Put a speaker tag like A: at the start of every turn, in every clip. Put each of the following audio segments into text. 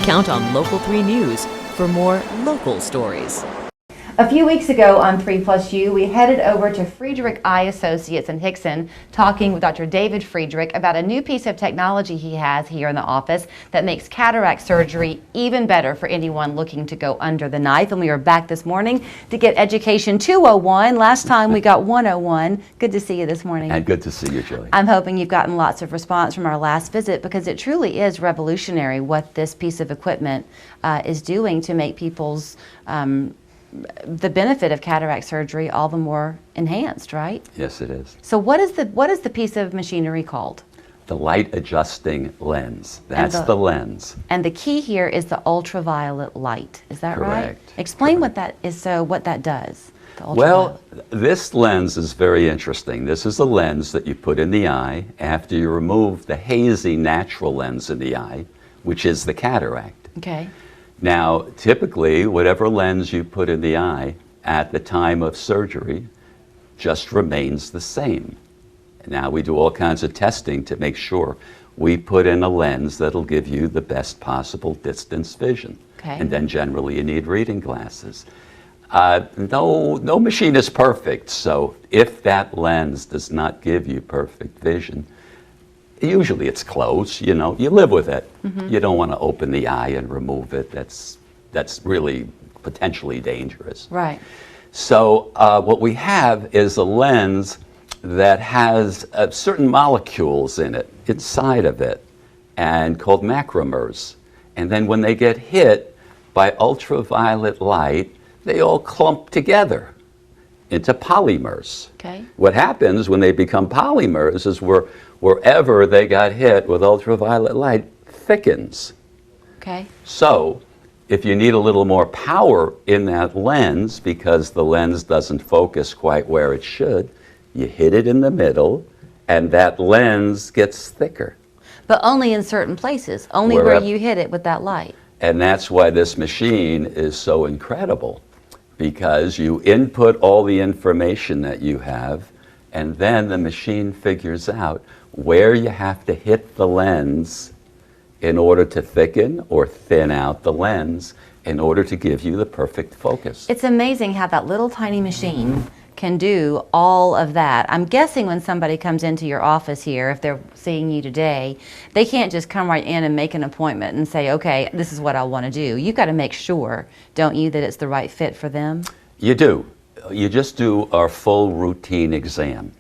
A: Count on Local 3 News for more local stories.
B: A few weeks ago on 3+U, we headed over to Friedrich Eye Associates in Hickson, talking with Dr. David Friedrich about a new piece of technology he has here in the office that makes cataract surgery even better for anyone looking to go under the knife. And we are back this morning to get Education 201. Last time we got 101. Good to see you this morning.
C: And good to see you, Julie.
B: I'm hoping you've gotten lots of response from our last visit, because it truly is revolutionary what this piece of equipment is doing to make people's the benefit of cataract surgery all the more enhanced, right?
C: Yes, it is.
B: So what is the piece of machinery called?
C: The light adjusting lens. That's the lens.
B: And the key here is the ultraviolet light. Is that right?
C: Correct.
B: Explain what that is, so what that does.
C: Well, this lens is very interesting. This is a lens that you put in the eye after you remove the hazy natural lens in the eye, which is the cataract.
B: Okay.
C: Now, typically, whatever lens you put in the eye at the time of surgery just remains the same. Now, we do all kinds of testing to make sure we put in a lens that'll give you the best possible distance vision.
B: Okay.
C: And then generally you need reading glasses. No machine is perfect, so if that lens does not give you perfect vision, usually it's close, you know, you live with it. Mm-hmm. You don't want to open the eye and remove it. That's really potentially dangerous.
B: Right.
C: So what we have is a lens that has certain molecules in it, inside of it, and called macromers. And then when they get hit by ultraviolet light, they all clump together into polymers.
B: Okay.
C: What happens when they become polymers is wherever they got hit with ultraviolet light thickens.
B: Okay.
C: So if you need a little more power in that lens because the lens doesn't focus quite where it should, you hit it in the middle and that lens gets thicker.
B: But only in certain places, only where you hit it with that light.
C: And that's why this machine is so incredible, because you input all the information that you have, and then the machine figures out where you have to hit the lens in order to thicken or thin out the lens in order to give you the perfect focus.
B: It's amazing how that little tiny machine can do all of that. I'm guessing when somebody comes into your office here, if they're seeing you today, they can't just come right in and make an appointment and say, okay, this is what I want to do. You've got to make sure, don't you, that it's the right fit for them?
C: You do. You just do our full routine exam.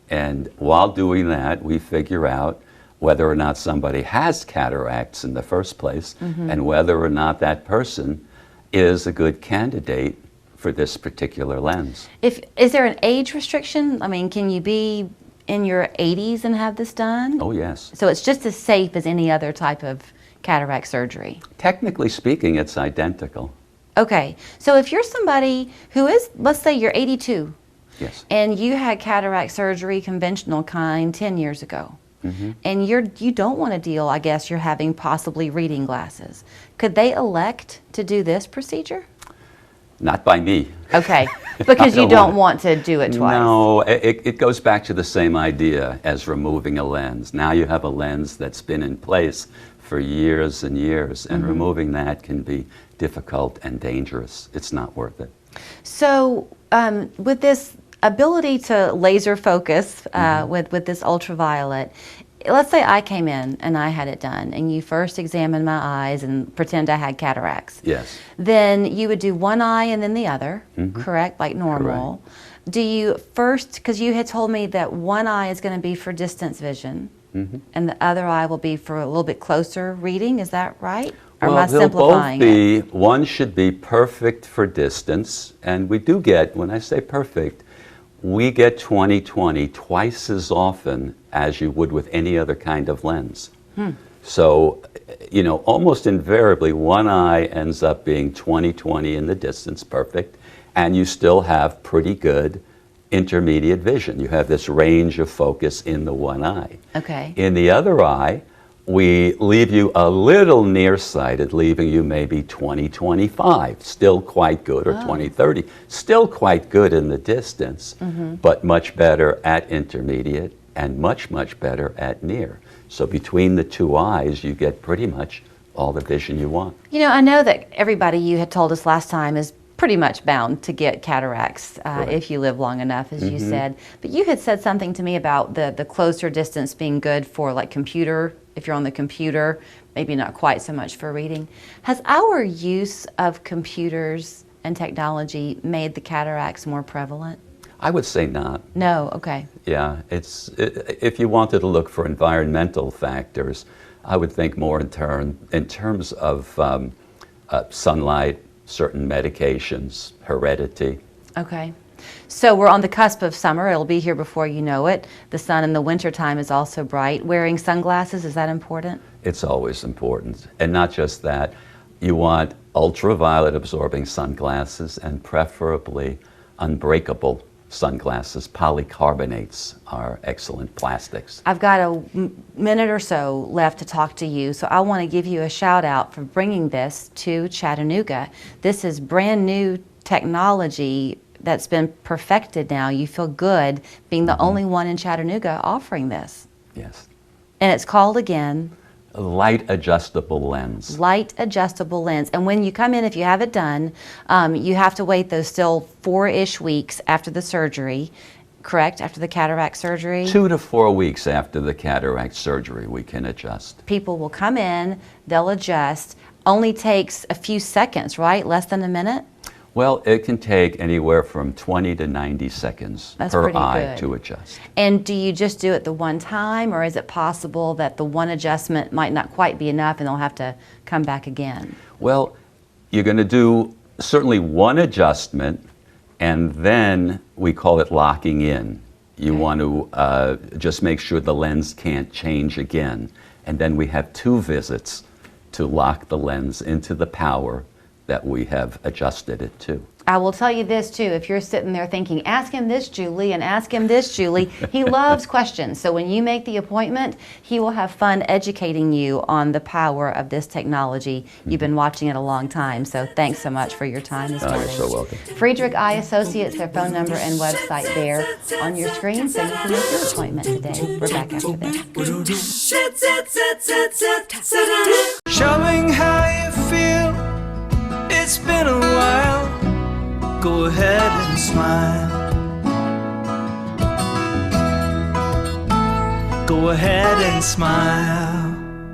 C: And while doing that, we figure out whether or not somebody has cataracts in the first place, mm-hmm. and whether or not that person is a good candidate for this particular lens.
B: Is there an age restriction? I mean, can you be in your 80s and have this done?
C: Oh, yes.
B: So it's just as safe as any other type of cataract surgery?
C: Technically speaking, it's identical.
B: Okay. So if you're somebody who is, let's say you're 82,
C: yes,
B: and you had cataract surgery, conventional kind, 10 years ago,
C: mm-hmm.
B: and you don't want to deal, I guess you're having possibly reading glasses, could they elect to do this procedure?
C: Not by me.
B: Okay, because you don't want to do it twice.
C: No, it goes back to the same idea as removing a lens. Now you have a lens that's been in place for years and years, and
B: mm-hmm.
C: removing that can be difficult and dangerous. It's not worth it.
B: So with this ability to laser focus
C: mm-hmm.
B: with this ultraviolet, let's say I came in and I had it done, and you first examined my eyes and pretend I had cataracts.
C: Yes.
B: Then you would do one eye and then the other,
C: mm-hmm.
B: correct? Like normal.
C: Correct.
B: Do you first, because you had told me that one eye is going to be for distance vision,
C: mm-hmm.
B: and the other eye will be for a little bit closer reading, is that right? Or
C: well,
B: am I simplifying
C: they'll both be, one should be perfect for distance, and we do get, when I say perfect, we get 20/20 twice as often as you would with any other kind of lens. So, you know, almost invariably one eye ends up being 20/20 in the distance, perfect, and you still have pretty good intermediate vision. You have this range of focus in the one eye.
B: Okay.
C: In the other eye, we leave you a little nearsighted, leaving you maybe 20/25, still quite good, or 20/30, still quite good in the distance, but much better at intermediate and much, much better at near. So between the two eyes, you get pretty much all the vision you want.
B: You know, I know that everybody, you had told us last time, is pretty much bound to get cataracts if you live long enough, as you said. But you had said something to me about the closer distance being good for like computer, if you're on the computer, maybe not quite so much for reading. Has our use of computers and technology made the cataracts more prevalent?
C: I would say not.
B: No, okay.
C: Yeah, if you wanted to look for environmental factors, I would think more in terms of sunlight, certain medications, heredity.
B: Okay. So we're on the cusp of summer. It'll be here before you know it. The sun in the wintertime is also bright. Wearing sunglasses, is that important?
C: It's always important. And not just that, you want ultraviolet absorbing sunglasses and preferably unbreakable sunglasses. Polycarbonates are excellent plastics.
B: I've got a minute or so left to talk to you, so I want to give you a shout out for bringing this to Chattanooga. This is brand new technology that's been perfected now. You feel good being the only one in Chattanooga offering this.
C: Yes.
B: And it's called again?
C: A light adjustable lens.
B: Light adjustable lens. And when you come in, if you have it done, you have to wait those still 4-ish weeks after the surgery, correct? After the cataract surgery?
C: 2 to 4 weeks after the cataract surgery, we can adjust.
B: People will come in, they'll adjust. Only takes a few seconds, right? Less than a minute?
C: Well, it can take anywhere from 20 to 90 seconds per eye to adjust.
B: And do you just do it the one time, or is it possible that the one adjustment might not quite be enough and they'll have to come back again?
C: Well, you're going to do certainly one adjustment, and then we call it locking in. You want to just make sure the lens can't change again. And then we have 2 visits to lock the lens into the power that we have adjusted it to.
B: I will tell you this too, if you're sitting there thinking, ask him this, Julie, and ask him this, Julie, he loves questions. So when you make the appointment, he will have fun educating you on the power of this technology. You've been watching it a long time, so thanks so much for your time this morning.
C: You're so welcome.
B: Friedrich Eye Associates, their phone number and website there on your screen, so you can make your appointment today. We're back after this.
D: Showing how you feel, it's been a while. Go ahead and smile. Go ahead and smile.